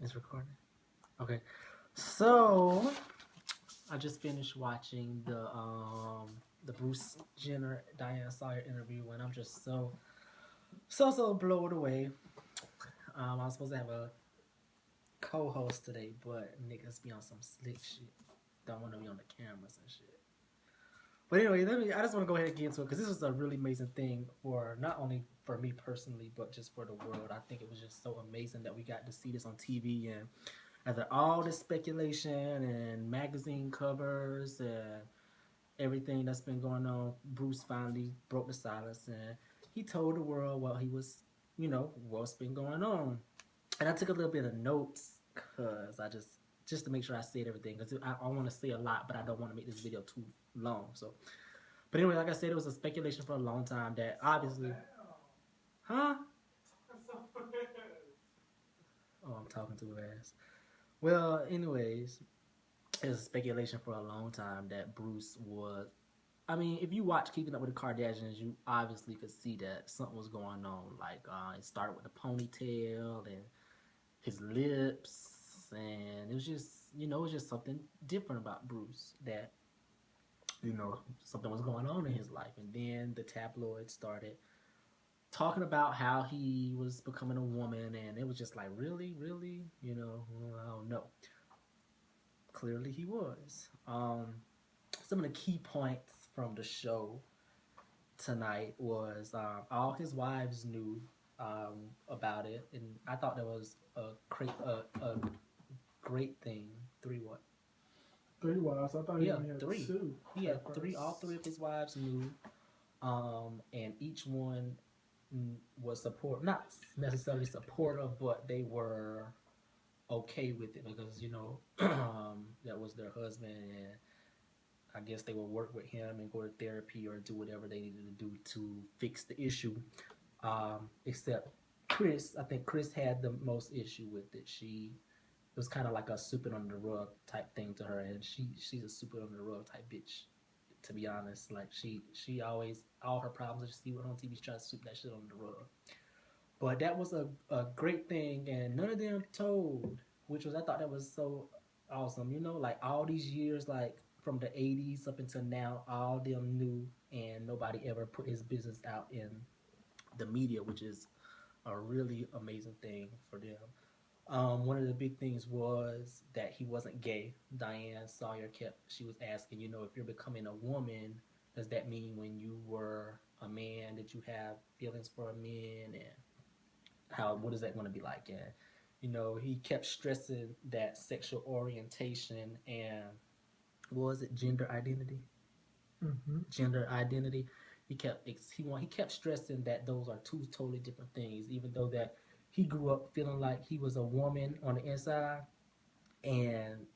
It's recording. Okay. So I just finished watching the Bruce Jenner Diane Sawyer interview, and I'm just so blown away. I was supposed to have a co-host today, but niggas be on some slick shit. Don't want to be on the cameras and shit. But anyway, I just want to go ahead and get into it because this was a really amazing thing for not only for me personally, but just for the world. I think it was just so amazing that we got to see this on TV, and after all this speculation and magazine covers and everything that's been going on, Bruce finally broke the silence and he told the world what he was, what's been going on. And I took a little bit of notes because I just to make sure I said everything because I want to say a lot, but I don't want to make this video too long. So, but anyway, like I said, it was a speculation for a long time that obviously, huh? Oh, I'm talking too fast. Well, anyways, it was speculation for a long time that Bruce was. I mean, if you watch Keeping Up with the Kardashians, you obviously could see that something was going on. Like it started with the ponytail and his lips, and it was just it was just something different about Bruce that something was going on in his life. And then the tabloids started talking about how he was becoming a woman, and it was just like, really, really, I don't know. Clearly, he was. Some of the key points from the show tonight was all his wives knew about it, and I thought that was a great thing. Three what? Three wives. I thought he Yeah, only had three. two. He had three. All three of his wives knew, and each one was support, not necessarily supportive, but they were okay with it because that was their husband, and I guess they would work with him and go to therapy or do whatever they needed to do to fix the issue. Except Kris, I think Kris had the most issue with it. It was kind of like a soup it under the rug type thing to her, and she's a soup it under the rug type bitch. To be honest, like she always all her problems that you see with on TV, she tries to sweep that shit under the rug. But that was a great thing, and none of them told, which was I thought that was so awesome. Like all these years, like from the '80s up until now, all of them knew, and nobody ever put his business out in the media, which is a really amazing thing for them. One of the big things was that he wasn't gay. Diane Sawyer she was asking, if you're becoming a woman, does that mean when you were a man that you have feelings for a man, and what is that going to be like? And he kept stressing that sexual orientation and what was it, gender identity? Gender identity. He kept stressing that those are two totally different things, even though that he grew up feeling like he was a woman on the inside, and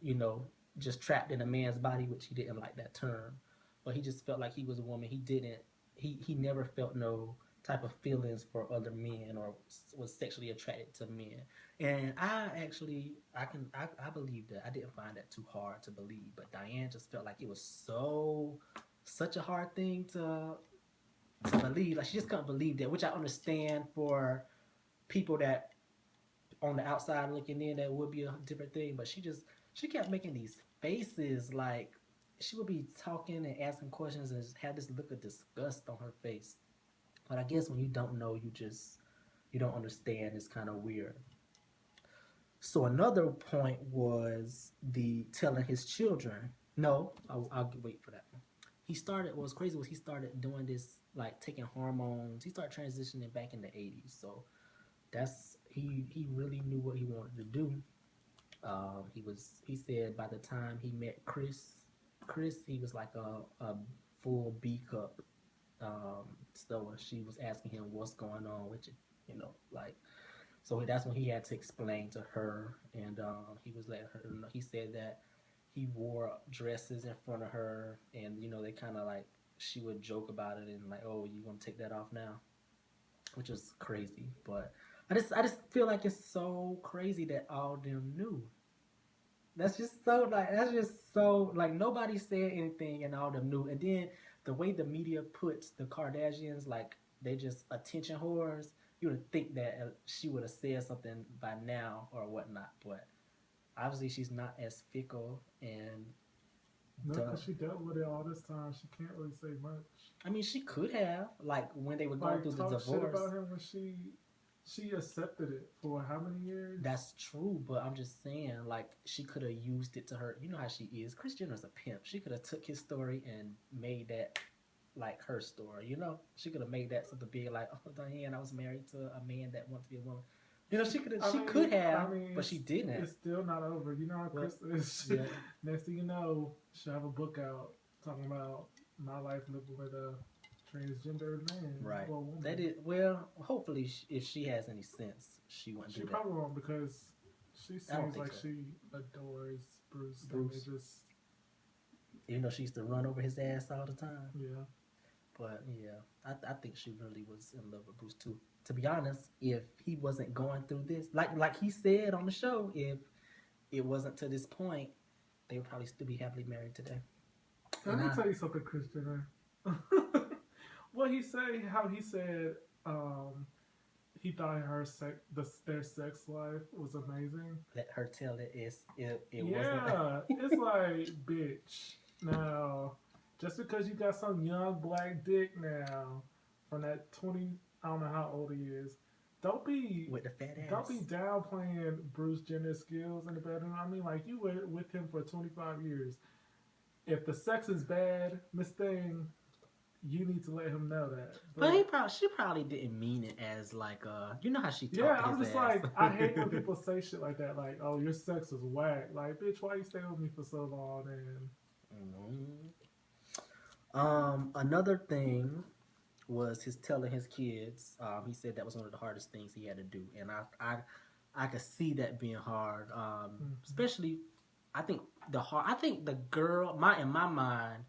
you know just trapped in a man's body, which he didn't like that term, but he just felt like he was a woman. He never felt no type of feelings for other men or was sexually attracted to men. And I believe that. I didn't find that too hard to believe, but Diane just felt like it was such a hard thing to believe. Like she just couldn't believe that, which I understand for people that on the outside looking in, that would be a different thing. But she kept making these faces, like she would be talking and asking questions and just had this look of disgust on her face. But I guess when you don't know, you don't understand. It's kind of weird. So another point was the telling his children. No, I'll wait for that one. He started. What was crazy was he started doing this, like taking hormones. He started transitioning back in the '80s. So he really knew what he wanted to do. He said by the time he met Kris, he was like a full B cup. So she was asking him what's going on with you, like. So that's when he had to explain to her, and he was letting her know. He said that he wore dresses in front of her, and they kind of like she would joke about it and like, oh, you gonna take that off now, which was crazy. But I just feel like it's so crazy that all of them knew. That's just so like nobody said anything and all of them knew. And then the way the media puts the Kardashians, like they just attention whores. you would think that she would have said something by now or whatnot, but obviously she's not as fickle and No, dumb. because she dealt with it all this time. She can't really say much. I mean, she could have, like, when they were going Like through the talk shit divorce. about him when she accepted it for how many years? That's true, but I'm just saying, like, she could have used it to her. You know how she is. Kris Jenner's a pimp. She could have took his story and made that like her story. You know, she could have made that something big, like, oh, Diane, I was married to a man that wanted to be a woman. You know, she could have. She could have, but she didn't. It's still not over. You know how Kris is. Yeah. Next thing you know, she'll have a book out talking about my life living with a transgender man. Right. Or woman. That is, well, hopefully, if she has any sense, she wouldn't do that. She probably won't, because she seems like she adores Bruce. Even though she used to run over his ass all the time. Yeah. But yeah, I think she really was in love with Bruce too. To be honest, if he wasn't going through this, like he said on the show, if it wasn't to this point, they would probably still be happily married today. Let me tell you something, Kris Jenner. What he say? How he said he thought their sex life was amazing. Let her tell it. It yeah, wasn't. It's like, bitch. Now, just because you got some young black dick now from that 20, I don't know how old he is. Don't be with the fat ass. Don't be downplaying Bruce Jenner's skills in the bedroom. I mean, like, you were with him for 25 years. If the sex is bad, Miss Thing, you need to let him know that. But she probably didn't mean it as like you know how she talked. Yeah, I'm just like, I hate when people say shit like that. Like, oh, your sex is whack. Like, bitch, why you stay with me for so long? And another thing was his telling his kids. He said that was one of the hardest things he had to do, and I could see that being hard. Especially, I think the girl, in my mind,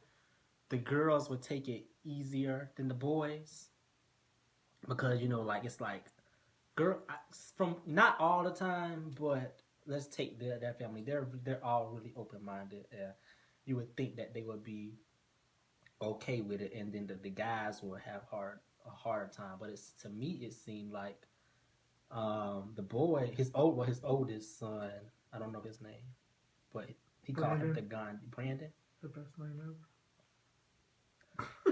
the girls would take it easier than the boys, because like it's like from not all the time, but let's take that family. They're all really open minded. You would think that they would be okay with it, and then the guys will have a hard time. But to me it seemed like the boy, his oldest son, I don't know his name, but he called him the gun. Brandon, the best name ever.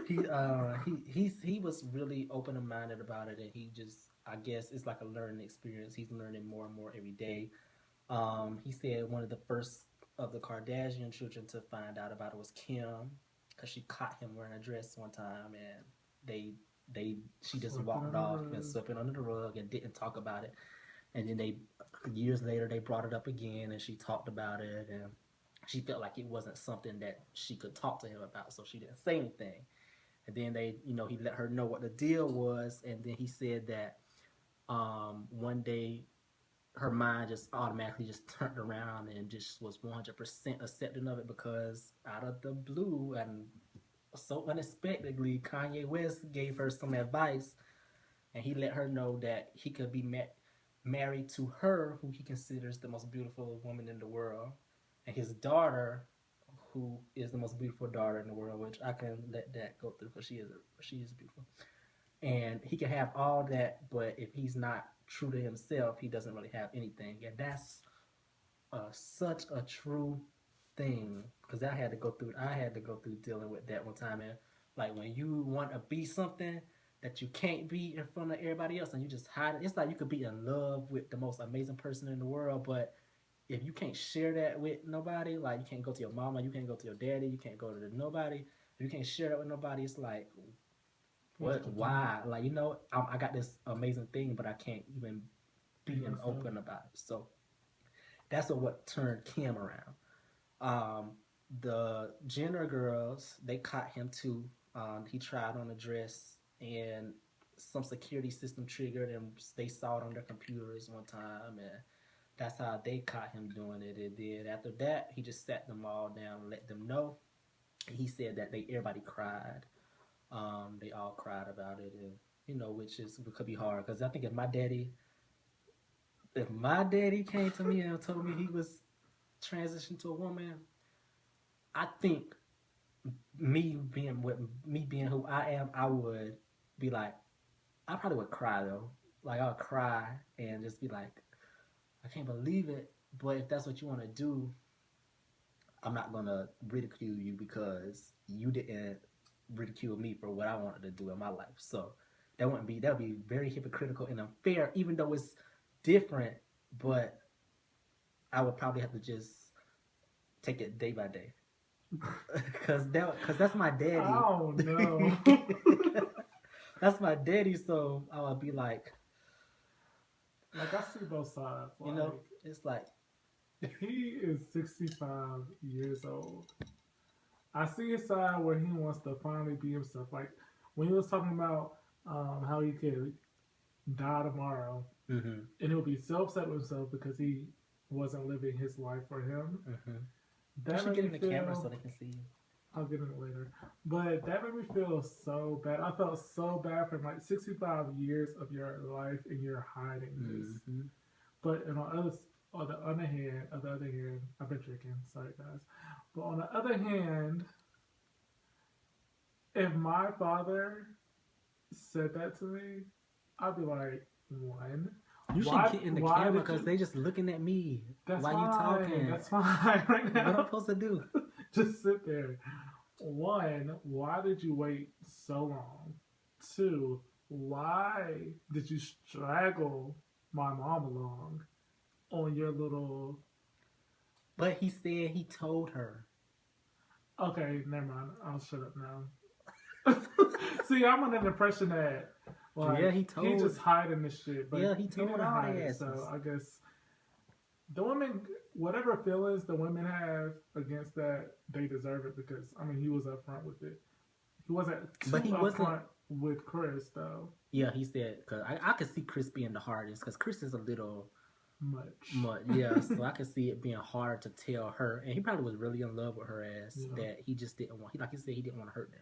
He was really open minded about it, and he just, I guess it's like a learning experience. He's learning more and more every day. He said one of the first of the Kardashian children to find out about it was Kim, because she caught him wearing a dress one time, and she just walked off and swept it under the rug and didn't talk about it. And then years later they brought it up again, and she talked about it, and she felt like it wasn't something that she could talk to him about, so she didn't say anything. And then he let her know what the deal was, and then he said that one day her mind just automatically just turned around and just was 100% accepting of it, because out of the blue and so unexpectedly, Kanye West gave her some advice, and he let her know that he could be married to her, who he considers the most beautiful woman in the world, and his daughter, who is the most beautiful daughter in the world, which I can let that go through because she is beautiful. And he can have all that, but if he's not true to himself, he doesn't really have anything. And that's such a true thing, because I had to go through dealing with that one time. And like, when you want to be something that you can't be in front of everybody else, and you just hide it, it's like you could be in love with the most amazing person in the world, but if you can't share that with nobody, like you can't go to your mama, you can't go to your daddy, you can't go to nobody, if you can't share that with nobody, it's like, what? Why? Like, I got this amazing thing, but I can't even be open about it. So that's what turned Kim around. The Jenner girls, they caught him too. He tried on a dress, and some security system triggered, and they saw it on their computers one time, and that's how they caught him doing it. And then after that, he just sat them all down and let them know. He said that everybody cried. They all cried about it, and which could be hard, because I think if my daddy came to me and told me he was transitioned to a woman, I think me being who I am, I would be like, I probably would cry though, like I'll cry and just be like, I can't believe it. But if that's what you want to do, I'm not gonna ridicule you because you didn't ridicule me for what I wanted to do in my life. So that would be very hypocritical and unfair, even though it's different. But I would probably have to just take it day by day, cause that's my daddy. Oh no. That's my daddy. So I would be like, Like I see both sides. Like, you know, it's like he is 65 years old. I see his side where he wants to finally be himself. Like when he was talking about how he could die tomorrow, mm-hmm, and he'll be so upset with himself because he wasn't living his life for him. mm-hmm. You That should made get me in the feel. camera so they can see you. I'll get into it later. But that made me feel so bad. I felt so bad for like 65 years of your life and you're hiding this. Mm-hmm. But on the other hand, I've been drinking. Sorry guys. But on the other hand, if my father said that to me, I'd be like, one. You should Why- get in the why camera did because you- they just looking at me That's while fine. you talking. That's fine right What now. I'm supposed to do? Just sit there. One, why did you wait so long? Two, why did you straggle my mom along on your little... But he said he told her. Okay, never mind. I'll shut up now. See, I'm under the impression that like, Yeah, he he told- just hiding this shit. But Yeah, he told didn't all hide the it, asses. so I guess the women, whatever feelings the women have against that, they deserve it because I mean he was upfront with it. He wasn't too But he wasn't- upfront with Kris though. Yeah, he said because I could see Kris being the hardest because Kris is a little Much. yeah, so I could see it being hard to tell her, and he probably was really in love with her ass that he just didn't want. Like he said, he didn't want to hurt them.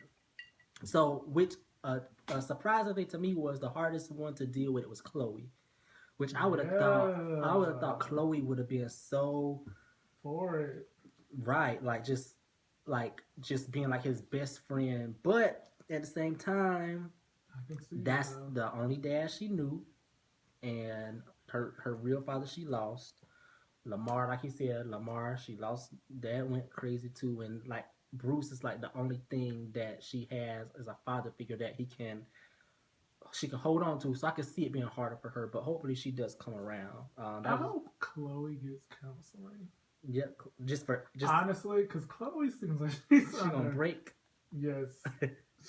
So, which a surprising thing to me was the hardest one to deal with. It was Chloe, which I would have thought. I would have thought Chloe would have been so For it. right, like just being like his best friend, but at the same time, I can see that's that. the only dad she knew, and her real father she lost. Lamar, like he said, she lost. Dad went crazy too, and like Bruce is like the only thing that she has as a father figure that she can hold on to. So I can see it being harder for her, but hopefully she does come around. I hope Chloe gets counseling. Yeah, just Honestly, because Chloe seems like she's she gonna break. Yes,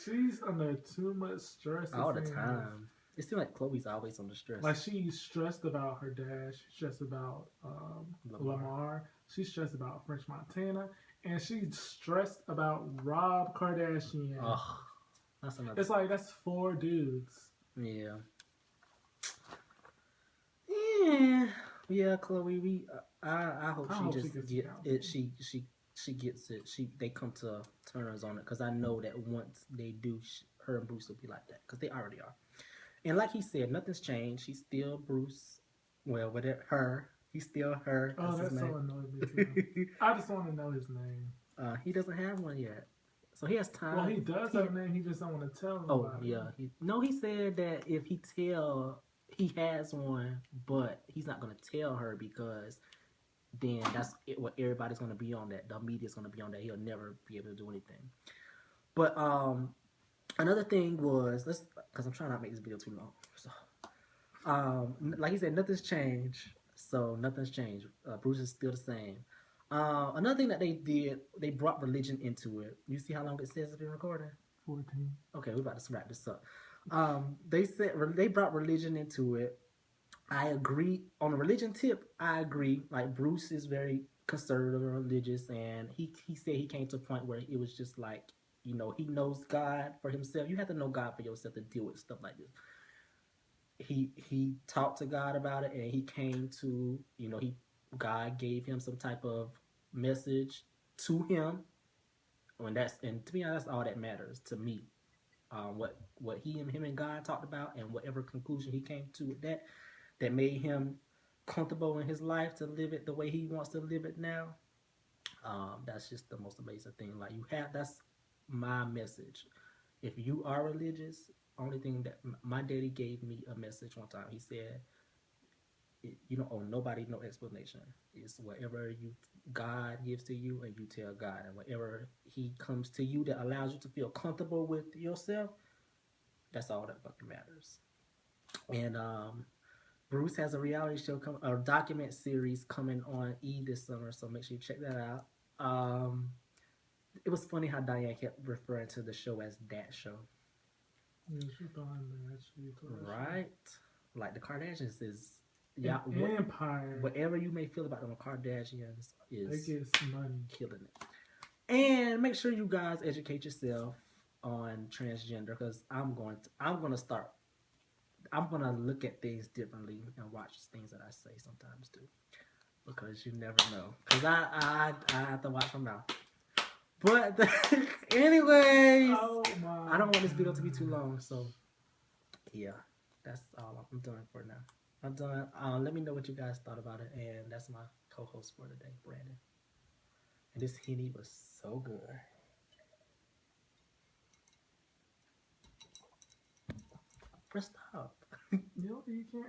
she's under too much stress All the it seems. time. It seems like Chloe's always under stress. Like she's stressed about her dad. She's stressed about Lamar. She's stressed about French Montana, and she's stressed about Rob Kardashian. Ugh, that's another. It's like that's 4 dudes. Yeah. Yeah, Chloe. I hope I hope she she just gets get out. it. She gets it. They come to terms on it because I know that once they do, her and Bruce will be like that because they already are. And like he said, nothing's changed. She's still Bruce. Well, whatever her, he's still her. Oh, that's so annoying me too. I just want to know his name. He doesn't have one yet, so he has time. Well, he does have a name. He just don't want to tell Oh nobody. yeah, he said that if he has one, but he's not gonna tell her because then that's what everybody's gonna be on that. The media's gonna be on that. He'll never be able to do anything. But another thing was because I'm trying not to make this video too long. So, like he said, nothing's changed. So nothing's changed. Bruce is still the same. Another thing that they did, they brought religion into it. You see how long it says it's been recording? 14. Okay, we're about to wrap this up. They brought religion into it. I agree on the religion tip. I agree. Like Bruce is very conservative and religious, and he said he came to a point where it was just like, you know, he knows God for himself. You have to know God for yourself to deal with stuff like this. He talked to God about it, and he came to, you know, God gave him some type of message to him. And to me, that's all that matters to me. What him and God talked about, and whatever conclusion he came to with that made him comfortable in his life to live it the way he wants to live it now. That's just the most amazing thing. Like that's my message. If you are religious, only thing that my daddy gave me a message one time. He said, "You don't owe nobody no explanation. It's whatever you God gives to you, and you tell God, and whatever He comes to you that allows you to feel comfortable with yourself. That's all that fucking matters." And Bruce has a reality show, a document series coming on this summer, so make sure you check that out. It was funny how Diane kept referring to the show as that show. Yeah, she thought that actually. Right? Like the Kardashians is empire. Whatever you may feel about them, the Kardashians is they get money, killing it. And make sure you guys educate yourself on transgender, because I'm gonna look at things differently and watch things that I say sometimes too, because you never know. Because I have to watch my mouth. But anyways, I don't want this video to be too long, so yeah, that's all I'm done for now. I'm done. Let me know what you guys thought about it, and that's my co-host for today, Brandon. And this Henny was so good. Press stop. You can't.